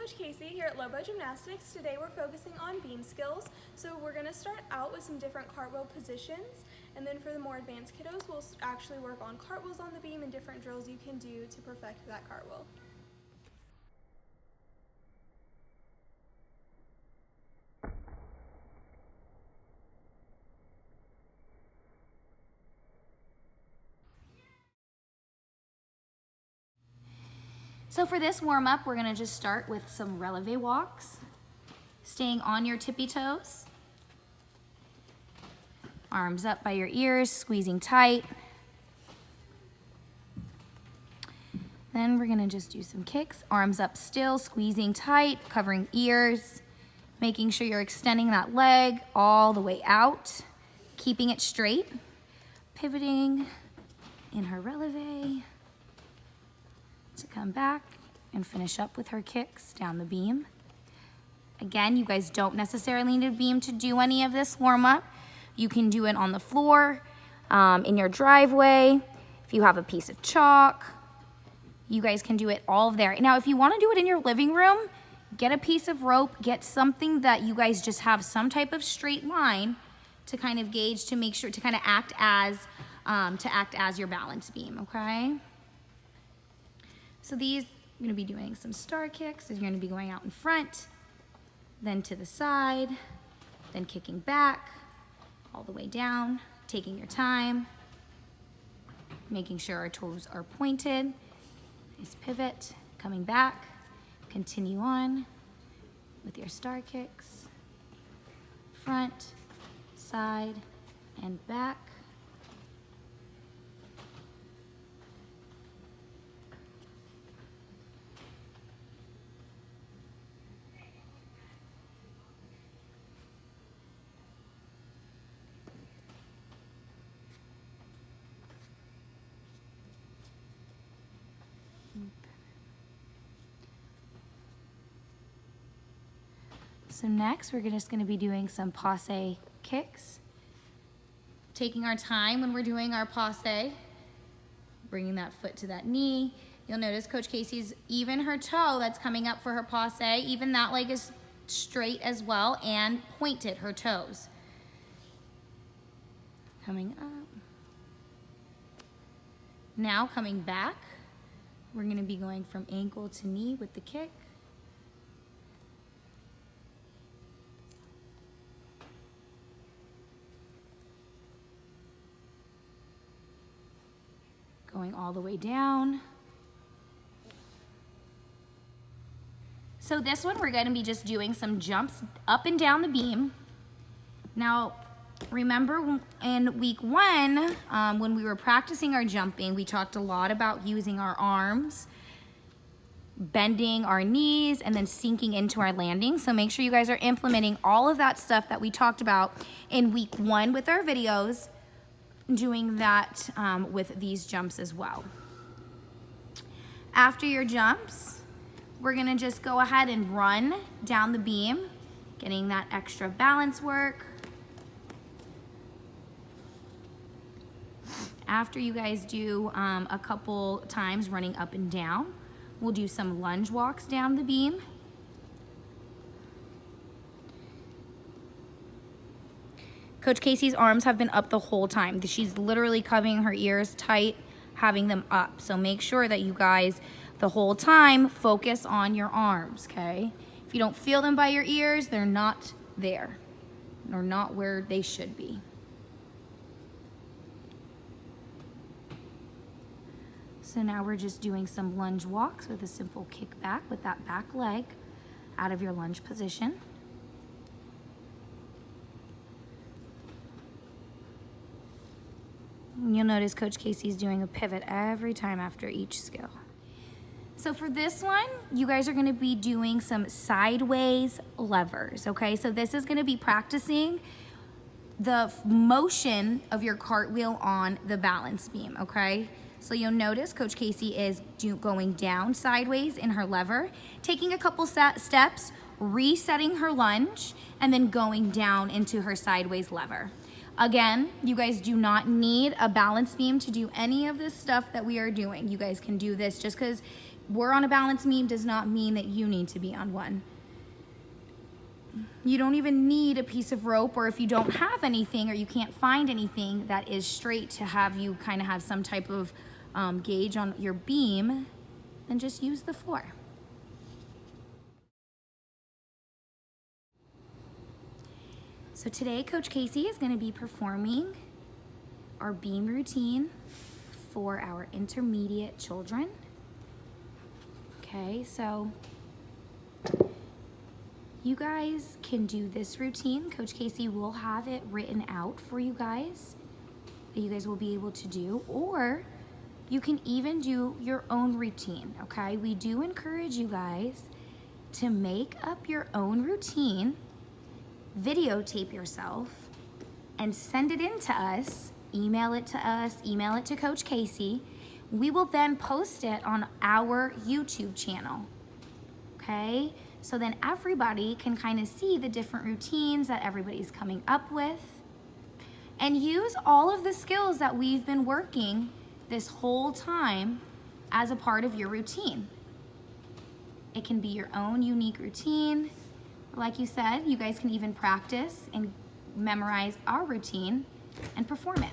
Coach Casey here at Lobo Gymnastics. Today we're focusing on beam skills. So we're going to start out with some different cartwheel positions, and then for the more advanced kiddos we'll actually work on cartwheels on the beam and different drills you can do to perfect that cartwheel. So for this warm-up, we're gonna just start with some releve walks, staying on your tippy toes. Arms up by your ears, squeezing tight. Then we're gonna just do some kicks, arms up still, squeezing tight, covering ears, making sure you're extending that leg all the way out, keeping it straight, pivoting in her releve, to come back and finish up with her kicks down the beam. Again, you guys don't necessarily need a beam to do any of this warm-up. You can do it on the floor, in your driveway, if you have a piece of chalk. You guys can do it all there. Now, if you want to do it in your living room, get a piece of rope, get something that you guys just have some type of straight line to kind of gauge, to make sure to kind of act as your balance beam, okay? So these, I'm gonna be doing some star kicks. So you're gonna be going out in front, then to the side, then kicking back, all the way down, taking your time, making sure our toes are pointed. Nice pivot, coming back, continue on with your star kicks, front, side, and back. So next, we're just gonna be doing some passe kicks. Taking our time when we're doing our passe, bringing that foot to that knee. You'll notice Coach Casey's even her toe that's coming up for her passe, even that leg is straight as well and pointed, her toes. Coming up. Now coming back, we're gonna be going from ankle to knee with the kick. Going all the way down. So this one, we're gonna be just doing some jumps up and down the beam. Now, remember in week one, when we were practicing our jumping, we talked a lot about using our arms, bending our knees, and then sinking into our landing. So make sure you guys are implementing all of that stuff that we talked about in week one with our videos, doing that with these jumps as well. After your jumps, we're gonna just go ahead and run down the beam, getting that extra balance work. After you guys do a couple times running up and down, we'll do some lunge walks down the beam. Coach Casey's arms have been up the whole time. She's literally covering her ears tight, having them up. So make sure that you guys, the whole time, focus on your arms, okay? If you don't feel them by your ears, they're not there. They're not where they should be. So now we're just doing some lunge walks with a simple kick back with that back leg out of your lunge position. You'll notice Coach Casey's doing a pivot every time after each skill. So for this one, you guys are gonna be doing some sideways levers, okay? So this is gonna be practicing the motion of your cartwheel on the balance beam, okay? So you'll notice Coach Casey is going down sideways in her lever, taking a couple steps, resetting her lunge, and then going down into her sideways lever. Again, you guys do not need a balance beam to do any of this stuff that we are doing. You guys can do this. Just because we're on a balance beam does not mean that you need to be on one. You don't even need a piece of rope, or if you don't have anything or you can't find anything that is straight to have you kind of have some type of gauge on your beam, then just use the floor. So today, Coach Casey is going to be performing our beam routine for our intermediate children. Okay, so you guys can do this routine. Coach Casey will have it written out for you guys that you guys will be able to do, or you can even do your own routine, okay? We do encourage you guys to make up your own routine, videotape yourself, and send it in to us, email it to Coach Casey. We will then post it on our YouTube channel, okay? So then everybody can kind of see the different routines that everybody's coming up with, and use all of the skills that we've been working this whole time as a part of your routine. It can be your own unique routine. Like you said, you guys can even practice and memorize our routine and perform it.